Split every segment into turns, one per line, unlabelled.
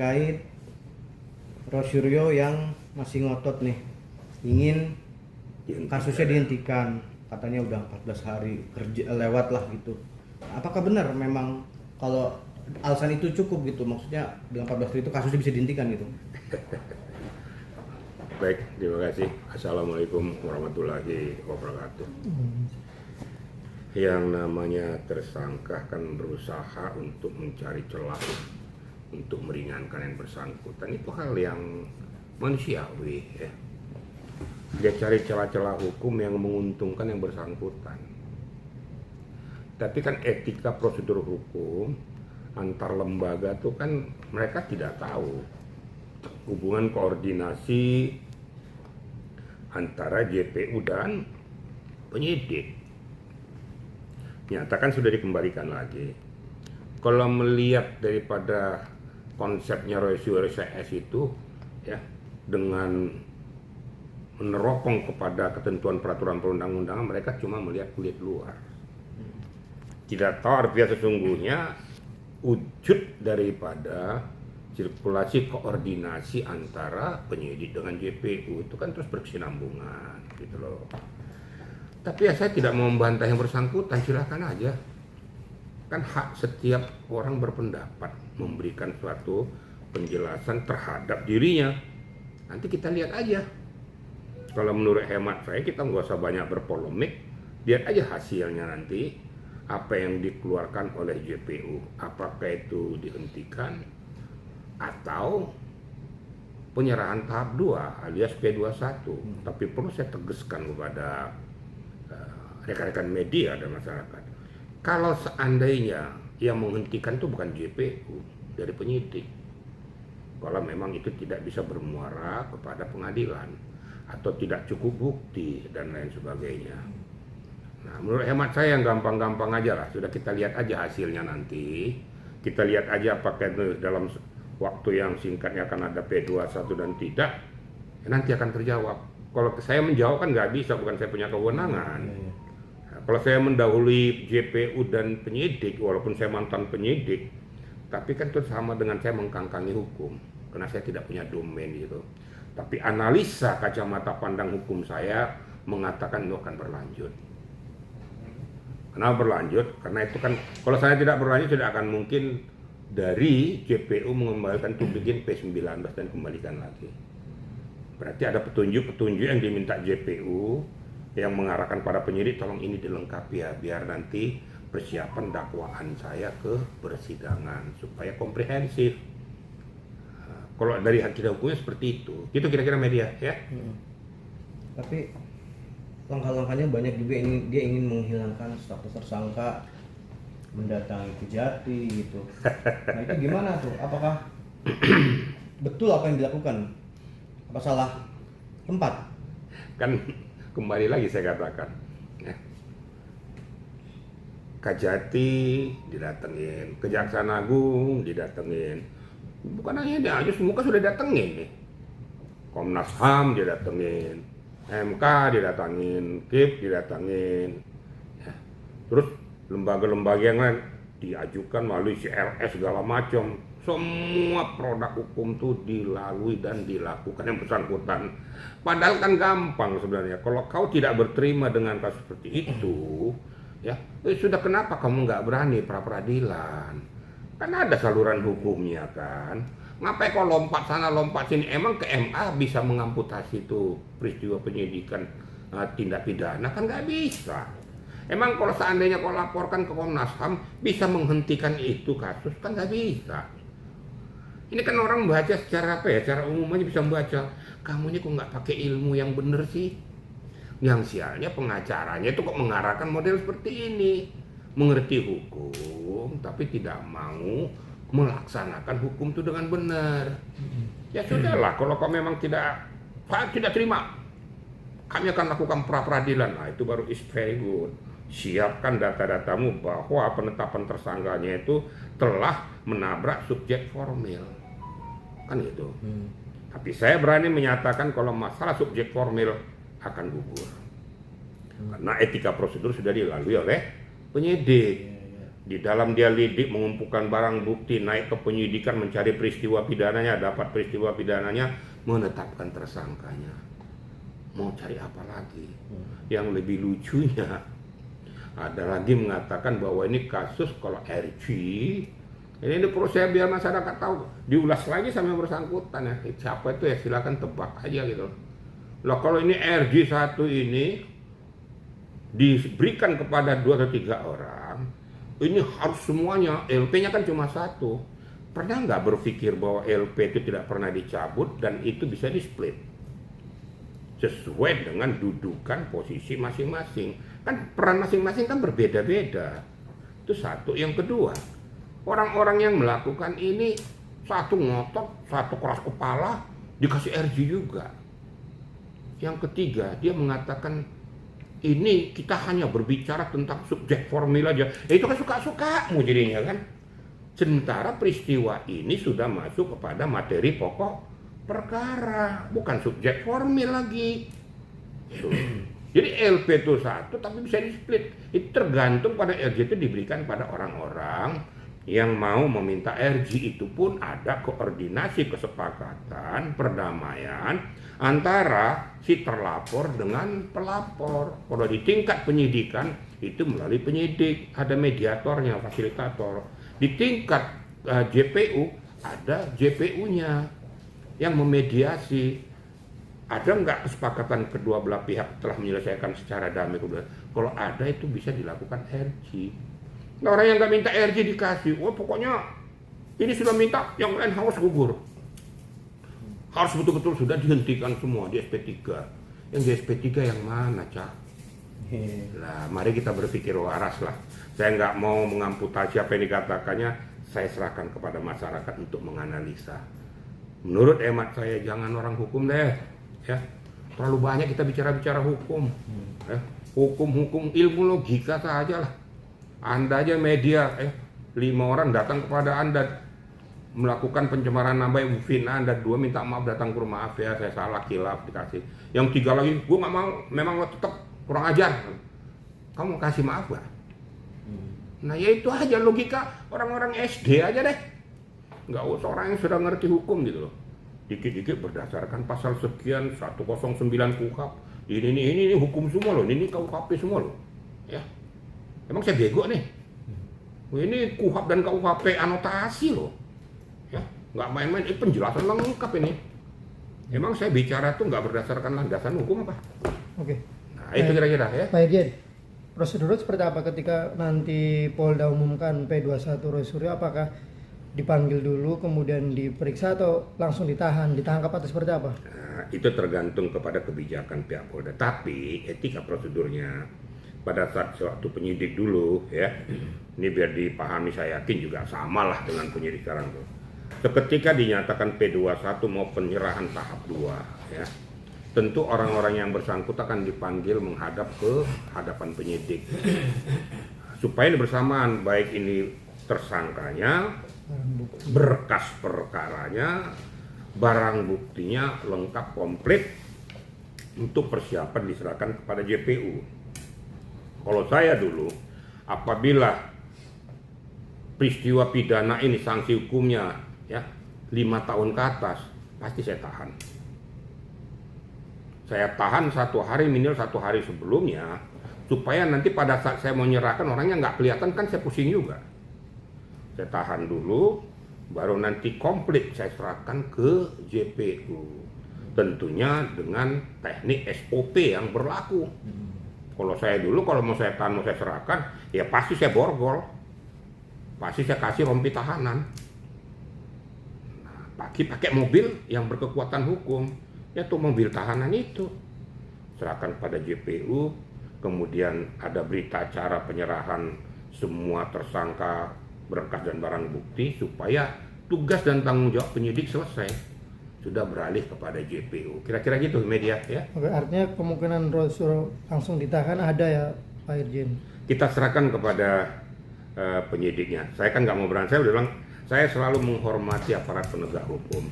terkait Rosuryo yang masih ngotot nih ingin kasusnya dihentikan, katanya udah 14 hari kerja lewat lah gitu. Apakah benar memang kalau alasan itu cukup gitu, maksudnya dengan 14 hari itu kasusnya bisa dihentikan gitu?
Baik, terima kasih. Assalamualaikum warahmatullahi wabarakatuh. Yang namanya tersangka kan berusaha untuk mencari celah untuk meringankan yang bersangkutan, itu hal yang manusiawi ya. Dia cari celah-celah hukum yang menguntungkan yang bersangkutan. Tapi kan etika prosedur hukum antar lembaga tuh kan mereka tidak tahu hubungan koordinasi antara JPU dan penyidik. Nyatakan sudah dikembalikan lagi. Kalau melihat daripada konsepnya Rosuryo RCS itu ya, dengan meneropong kepada ketentuan peraturan perundang-undangan, mereka cuma melihat kulit luar. Tidak tahu artinya sesungguhnya wujud daripada sirkulasi koordinasi antara penyidik dengan JPU itu kan terus berkesinambungan gitu loh. Tapi ya saya tidak mau membantah yang bersangkutan, silakan aja. Kan hak setiap orang berpendapat memberikan suatu penjelasan terhadap dirinya. Nanti kita lihat aja. Kalau menurut hemat saya kita nggak usah banyak berpolemik, lihat aja hasilnya nanti apa yang dikeluarkan oleh JPU, apakah itu dihentikan atau penyerahan tahap 2 alias P21. Tapi perlu saya tegaskan kepada rekan-rekan media dan masyarakat, kalau seandainya yang menghentikan itu bukan JPU dari penyidik, kalau memang itu tidak bisa bermuara kepada pengadilan atau tidak cukup bukti dan lain sebagainya. Nah, menurut hemat saya yang gampang-gampang aja lah, sudah kita lihat aja hasilnya nanti. Kita lihat aja apakah dalam waktu yang singkatnya akan ada P21 dan tidak, ya nanti akan terjawab. Kalau saya menjawab kan nggak bisa, bukan saya punya kewenangan. Nah, kalau saya mendahului JPU dan penyidik, walaupun saya mantan penyidik, tapi kan itu sama dengan saya mengkangkangi hukum, karena saya tidak punya domain gitu. Tapi analisa kacamata pandang hukum saya mengatakan itu akan berlanjut. Kenapa berlanjut? Karena itu kan, kalau saya tidak berlanjut tidak akan mungkin dari JPU mengembalikan itu bikin P19 dan kembalikan lagi. Berarti ada petunjuk-petunjuk yang diminta JPU yang mengarahkan pada penyidik, tolong ini dilengkapi ya, biar nanti persiapan dakwaan saya ke persidangan supaya komprehensif. Kalau dari akidah hukumnya seperti itu kira-kira media ya.
Tapi langkah-langkahnya banyak juga, dia ingin menghilangkan status tersangka, mendatangi Kejati gitu. Nah itu gimana tuh? Apakah betul apa yang dilakukan? Apa salah tempat?
Kan kembali lagi saya katakan ya. Kejati didatengin, Kejaksaan Agung didatengin, bukan hanya dia aja, semua kan sudah datengin nih. Komnas HAM didatengin, MK didatengin, KIP didatengin ya. Terus lembaga-lembaga yang lain diajukan melalui CLS segala macam. Semua produk hukum itu dilalui dan dilakukan yang bersangkutan. Padahal kan gampang sebenarnya. Kalau kau tidak berterima dengan kasus seperti itu, ya sudah, kenapa kamu nggak berani pra peradilan? Kan ada saluran hukumnya kan. Ngapain kau lompat sana lompat sini? Emang ke MA bisa mengamputasi itu peristiwa penyidikan tindak pidana? Kan nggak bisa. Emang kalau seandainya kau laporkan ke Komnas HAM bisa menghentikan itu kasus? Kan nggak bisa. Ini kan orang baca secara apa ya, secara umum aja bisa membaca. Kamu ini kok nggak pakai ilmu yang bener sih? Yang sialnya pengacaranya itu kok mengarahkan model seperti ini. Mengerti hukum tapi tidak mau melaksanakan hukum itu dengan benar. Ya sudahlah, kalau kau memang tidak terima, kami akan lakukan pra peradilan. Nah itu baru is very good. Siapkan data-datamu bahwa penetapan tersangkanya itu telah menabrak subjek formil, kan gitu. Tapi saya berani menyatakan kalau masalah subjek formil akan gugur karena etika prosedur sudah dilalui oleh penyidik. Di dalam dia lidik, mengumpulkan barang bukti, naik ke penyidikan, mencari peristiwa pidananya, dapat peristiwa pidananya, menetapkan tersangkanya. Mau cari apa lagi? Yang lebih lucunya, ada lagi mengatakan bahwa ini kasus kalau RG, ini perlu saya biar masyarakat tahu, diulas lagi sama yang bersangkutan ya. Siapa itu ya, silakan tebak aja gitu. Loh kalau ini RG1 ini diberikan kepada 2 atau 3 orang, ini harus semuanya, LP-nya kan cuma 1. Pernah nggak berpikir bahwa LP itu tidak pernah dicabut dan itu bisa di-split? Sesuai dengan dudukan posisi masing-masing. Kan peran masing-masing kan berbeda-beda. Itu satu. Yang kedua, orang-orang yang melakukan ini, satu ngotot, satu keras kepala, dikasih RG juga. Yang ketiga, dia mengatakan, ini kita hanya berbicara tentang subjek formil aja. Itu kan suka-sukamu jadinya kan. Sementara peristiwa ini sudah masuk kepada materi pokok perkara, bukan subjek formil lagi. Jadi LP itu 1 tapi bisa di-split. Itu tergantung pada RG itu diberikan pada orang-orang yang mau meminta RG. Itu pun ada koordinasi kesepakatan perdamaian antara si terlapor dengan pelapor. Kalau di tingkat penyidikan itu melalui penyidik, ada mediatornya, fasilitator. Di tingkat JPU ada JPU-nya yang memediasi. Ada nggak kesepakatan kedua belah pihak telah menyelesaikan secara damai? Kalau ada itu bisa dilakukan RG. Nah, orang yang nggak minta RG dikasih, pokoknya ini sudah minta, yang lain harus gugur. Harus betul-betul sudah dihentikan semua di SP3. Yang di SP3 yang mana, Cak? Nah, mari kita berpikir waras lah. Saya nggak mau mengamputasi apa yang dikatakannya, saya serahkan kepada masyarakat untuk menganalisa. Menurut hemat saya, jangan orang hukum deh. Ya, terlalu banyak kita bicara-bicara hukum. Ya, hukum-hukum ilmu logika saja lah. Anda aja media, 5 orang datang kepada Anda melakukan pencemaran nama ibu fitnah, Anda 2 minta maaf, datang ke rumah, maaf ya saya salah, kilaf, dikasih. Yang 3 lagi, gue nggak mau, memang lo tetap kurang ajar. Kamu kasih maaf gak? Nah ya itu aja logika orang-orang SD aja deh. Nggak usah orang yang sudah ngerti hukum gitu loh. Dikit-dikit berdasarkan pasal sekian 109 KUHP. Ini hukum semua loh, ini KUHP semua loh. Ya. Emang saya bego nih? Ini KUHP dan KUHP anotasi loh. Ya, nggak main-main, penjelasan lengkap ini. Emang saya bicara tuh nggak berdasarkan landasan hukum apa?
Oke.
Nah itu kira-kira ya.
Pak Irjen, prosedurnya seperti apa ketika nanti Polda umumkan P21 Roy Suryo? Apakah dipanggil dulu kemudian diperiksa atau langsung ditangkap atau seperti apa?
Nah, itu tergantung kepada kebijakan pihak Polda. Tapi etika prosedurnya pada saat suatu penyidik dulu ya, ini biar dipahami, saya yakin juga sama lah dengan penyidik sekarang tuh. Ketika dinyatakan P21 mau penyerahan tahap 2 ya, tentu orang-orang yang bersangkutan akan dipanggil menghadap ke hadapan penyidik supaya bersamaan, baik ini tersangkanya, berkas perkaranya, barang buktinya lengkap komplit untuk persiapan diserahkan kepada JPU. Kalau saya dulu, apabila peristiwa pidana ini sanksi hukumnya ya 5 tahun ke atas, pasti saya tahan. Saya tahan 1 hari, minimal 1 hari sebelumnya, supaya nanti pada saat saya mau menyerahkan orangnya nggak kelihatan, kan saya pusing juga. Saya tahan dulu, baru nanti komplit saya serahkan ke JPU. Tentunya dengan teknik SOP yang berlaku. Kalau saya dulu, kalau mau saya tahan, mau saya serahkan, ya pasti saya borgol. Pasti saya kasih rompi tahanan. Nah, pakai mobil yang berkekuatan hukum. Ya tuh mobil tahanan itu. Serahkan pada JPU, kemudian ada berita acara penyerahan semua tersangka, berkas dan barang bukti, supaya tugas dan tanggung jawab penyidik selesai, sudah beralih kepada JPU. Kira-kira gitu media ya.
Oke, artinya kemungkinan Roy Suryo langsung ditahan ada ya Pak Irjen?
Kita serahkan kepada penyidiknya. Saya kan nggak mau berani, saya udah bilang saya selalu menghormati aparat penegak hukum.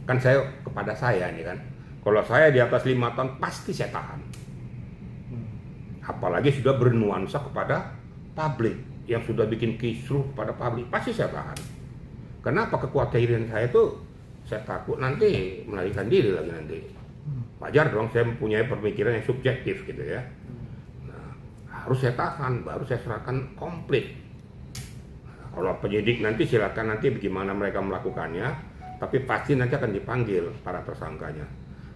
Kan saya kepada saya nih kan, kalau saya di atas 5 tahun pasti saya tahan. Apalagi sudah bernuansa kepada publik. yang sudah bikin kisruh pada publik, pasti saya tahan. Kenapa? Kekhawatiran saya tuh, saya takut nanti melarikan diri lagi nanti. Wajar dong, saya mempunyai pemikiran yang subjektif gitu ya. Nah, harus saya tahan, baru saya serahkan komplit. Nah, kalau penyidik nanti silakan nanti bagaimana mereka melakukannya, tapi pasti nanti akan dipanggil para tersangkanya.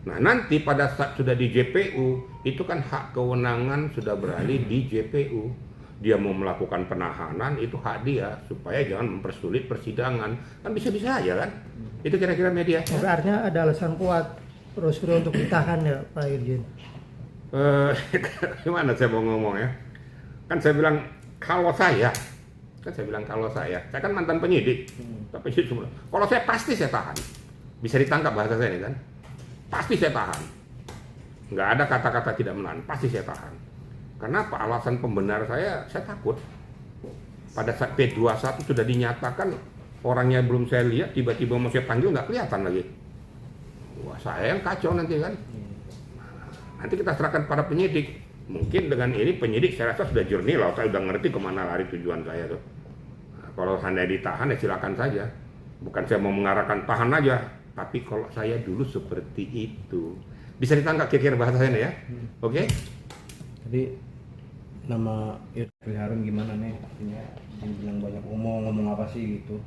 Nah, nanti pada saat sudah di JPU, itu kan hak kewenangan sudah beralih di JPU. Dia mau melakukan penahanan, itu hak dia, supaya jangan mempersulit persidangan. Kan bisa-bisa aja kan? Itu kira-kira media.
Tapi artinya ada alasan kuat Rosyuro untuk ditahan ya Pak Irjen.
Gimana saya mau ngomong ya? Kan saya bilang kalau saya kan mantan penyidik. Tapi kalau saya pasti saya tahan. Bisa ditangkap bahasa saya ini kan? Pasti saya tahan. Nggak ada kata-kata tidak menahan, pasti saya tahan. Kenapa? Alasan pembenar saya takut. Pada saat P21 sudah dinyatakan orangnya belum saya lihat, tiba-tiba mau saya panggil nggak kelihatan lagi. Wah, saya yang kacau nanti kan. Nanti kita serahkan pada penyidik. Mungkin dengan ini penyidik saya rasa sudah jernih lah, saya sudah ngerti kemana lari tujuan saya tuh. Nah, kalau saya ditahan ya silakan saja. Bukan saya mau mengarahkan tahan aja, tapi kalau saya dulu seperti itu. Bisa ditangkap kira-kira bahasa saya ya? Oke?
Jadi nama Irfan Harun gimana nih? Artinya dia bilang banyak ngomong apa sih gitu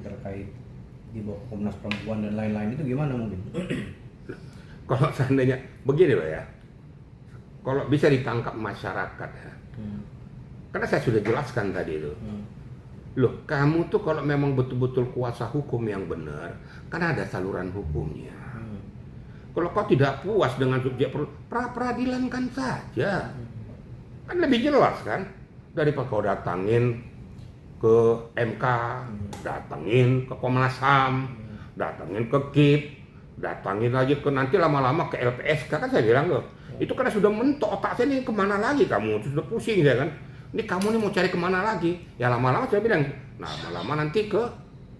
terkait di bawah Komnas Perempuan dan lain-lain, itu gimana mungkin?
Kalau seandainya begini Pak ya, kalau bisa ditangkap masyarakat ya, karena saya sudah jelaskan tadi itu, loh kamu tuh kalau memang betul-betul kuasa hukum yang benar, kan ada saluran hukumnya. Kalau kau tidak puas dengan subjek pra-peradilankan saja, kan lebih jelas kan, daripada kau datangin ke MK, datangin ke Komnas HAM, datangin ke KIP, datangin lagi ke nanti lama-lama ke LPSK, kan saya bilang loh, itu karena sudah mentok otak saya nih, kemana lagi kamu, sudah pusing saya kan, ini kamu nih mau cari kemana lagi, ya lama-lama saya bilang, nah lama-lama nanti ke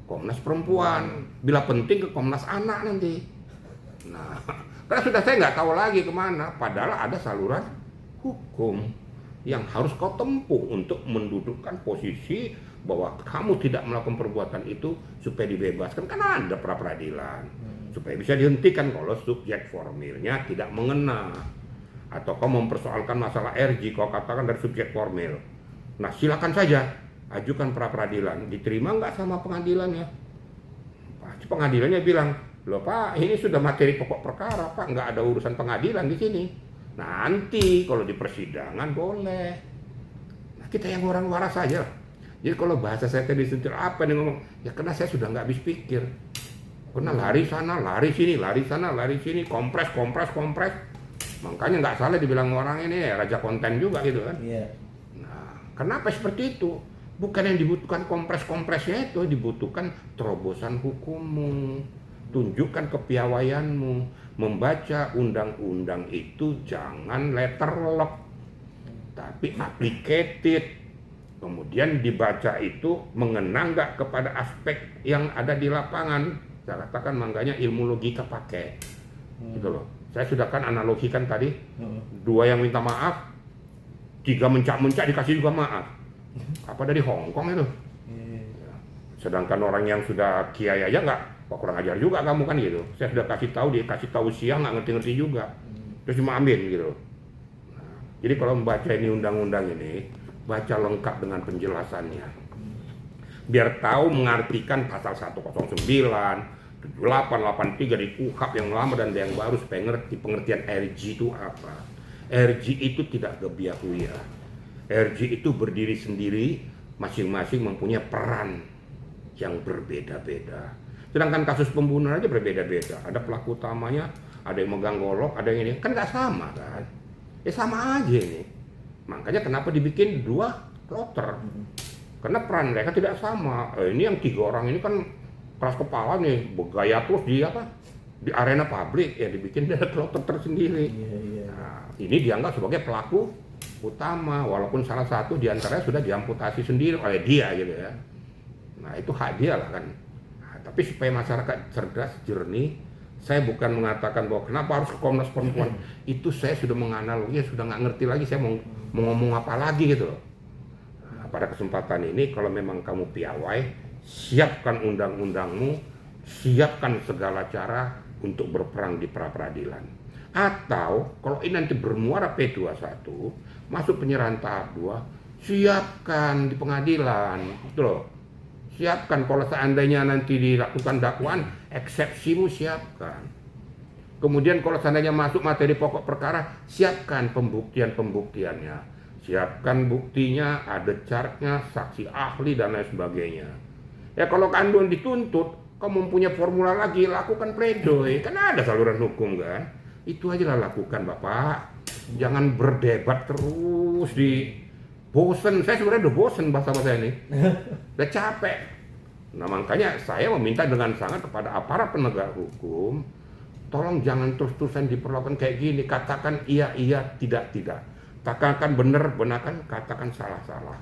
Komnas Perempuan, bila penting ke Komnas Anak nanti, nah karena sudah saya nggak tahu lagi kemana, padahal ada saluran hukum yang harus kau tempuh untuk mendudukkan posisi bahwa kamu tidak melakukan perbuatan itu supaya dibebaskan, kan ada pra-peradilan supaya bisa dihentikan kalau subjek formilnya tidak mengena, atau kau mempersoalkan masalah RG kau katakan dari subjek formil. Nah silakan saja ajukan pra-peradilan, diterima nggak sama pengadilannya, pasti pengadilannya bilang loh Pak, ini sudah materi pokok perkara Pak, nggak ada urusan pengadilan di sini. Nanti kalau di persidangan boleh. Nah, kita yang orang waras saja. Jadi kalau bahasa saya tadi sentil apa nih ngomong, ya karena saya sudah nggak habis pikir. Karena lari sana, lari sini, lari sana, lari sini, kompres. Makanya nggak salah dibilang orang ini ya raja konten juga gitu kan.
Iya.
Nah, kenapa seperti itu? Bukan yang dibutuhkan kompres-kompresnya itu, dibutuhkan terobosan hukummu. Tunjukkan kepiawaianmu, membaca undang-undang itu jangan letterlock, tapi applicated. Kemudian dibaca itu mengena nggak kepada aspek yang ada di lapangan. Saya katakan makanya ilmu logika pakai, gitu loh. Saya sudah kan analogikan tadi, dua yang minta maaf, tiga mencak-mencak dikasih juga maaf. Apa dari Hong Kong itu? Sedangkan orang yang sudah kiai aja nggak, kok kurang ajar juga kamu kan gitu. Saya sudah kasih tahu, dia kasih tahu siang nggak ngerti-ngerti juga, terus cuma ambil gitu. Nah, jadi kalau membaca ini undang-undang ini, baca lengkap dengan penjelasannya, biar tahu mengartikan pasal 109, 78, 83 di KUHP yang lama dan yang baru, supaya ngerti pengertian RG itu apa. RG itu tidak gebiah-kuya. RG itu berdiri sendiri, masing-masing mempunyai peran yang berbeda-beda. Sedangkan kasus pembunuhan aja berbeda-beda. Ada pelaku utamanya, ada yang megang golok, ada yang ini. Kan nggak sama kan? Ya sama aja ini. Makanya kenapa dibikin dua kloter? Karena peran mereka tidak sama. Ini yang tiga orang ini kan keras kepala nih, bergaya terus di arena publik, ya dibikin dia kloter tersendiri. Nah, ini dianggap sebagai pelaku utama, walaupun salah satu diantaranya sudah diamputasi sendiri oleh dia gitu ya. Nah itu hak dia lah kan. Nah, tapi supaya masyarakat cerdas, jernih, saya bukan mengatakan bahwa kenapa harus ke Komnas Perempuan. Itu saya sudah menganalogi, sudah nggak ngerti lagi saya mau ngomong apa lagi gitu loh. Nah, pada kesempatan ini kalau memang kamu piawai, siapkan undang-undangmu, siapkan segala cara untuk berperang di pra-peradilan. Atau kalau ini nanti bermuara P21, masuk penyerahan tahap 2, siapkan di pengadilan, gitu loh. Siapkan kalau seandainya nanti dilakukan dakwaan, eksepsimu siapkan. Kemudian kalau seandainya masuk materi pokok perkara, siapkan pembuktian-pembuktiannya. Siapkan buktinya, ada chartnya, saksi ahli dan lain sebagainya. Ya kalau kandung dituntut, kamu mempunyai formula lagi, lakukan pledoi. Kan ada saluran hukum kan. Itu aja lah lakukan Bapak. Jangan berdebat terus bosen. Saya sebenarnya udah bosen bahasa-bahasa ini. Udah capek. Nah makanya saya meminta dengan sangat kepada aparat penegak hukum, tolong jangan terus-terusan diperlakukan kayak gini. Katakan iya, tidak. Katakan benar, katakan salah.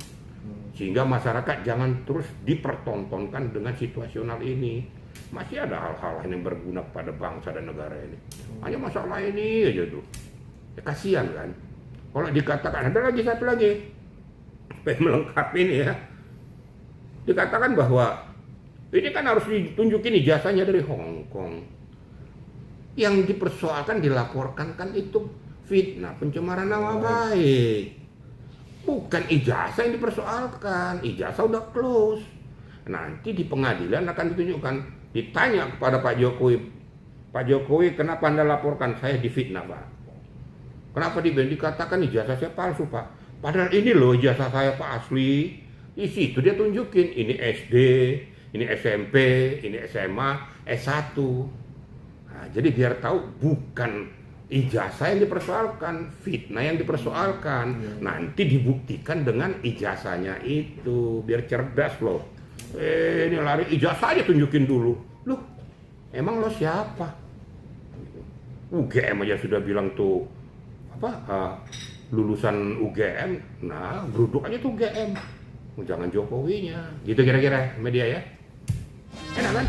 Sehingga masyarakat jangan terus dipertontonkan dengan situasional ini. Masih ada hal-hal lain yang berguna pada bangsa dan negara ini. Hanya masalah ini aja tuh. Ya, kasihan kan. Kalau dikatakan ada lagi satu lagi, supaya melengkapi ini ya. Dikatakan bahwa ini kan harus ditunjukin ijazahnya dari Hong Kong. Yang dipersoalkan, dilaporkan kan itu fitnah, pencemaran nama baik. Bukan ijazah yang dipersoalkan, ijazah udah close. Nanti di pengadilan akan ditunjukkan, ditanya kepada Pak Jokowi, kenapa Anda laporkan saya difitnah Pak? Kenapa dikatakan ijazah saya palsu Pak? Padahal ini loh ijazah saya Pak asli. Di situ dia tunjukin, ini SD, ini SMP, ini SMA, S1. Nah, jadi biar tahu bukan ijazah yang dipersoalkan, fitnah yang dipersoalkan. Nanti dibuktikan dengan ijazahnya itu, biar cerdas loh. Ini lari ijazah aja tunjukin dulu. Loh, emang lo siapa? UGM aja sudah bilang tuh lulusan UGM. Nah, geruduk aja tuh UGM. Jangan Jokowinya. Gitu kira-kira media ya. Enak kan?